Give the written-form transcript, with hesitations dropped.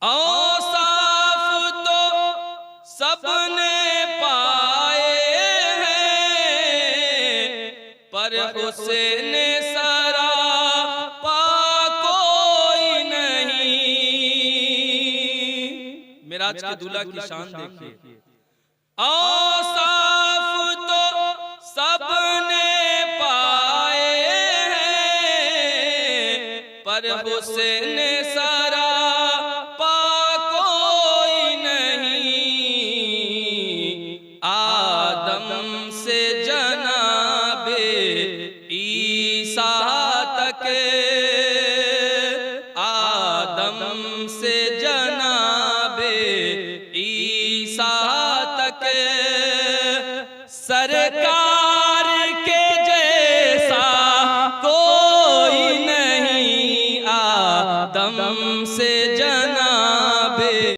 औसाफ तो सबने पाए हैं, पर हुस्न सरापा कोई नहीं। मिराज के दूल्हा की शान देखिए। औसाफ तो सबने पाए हैं, पर हुस्न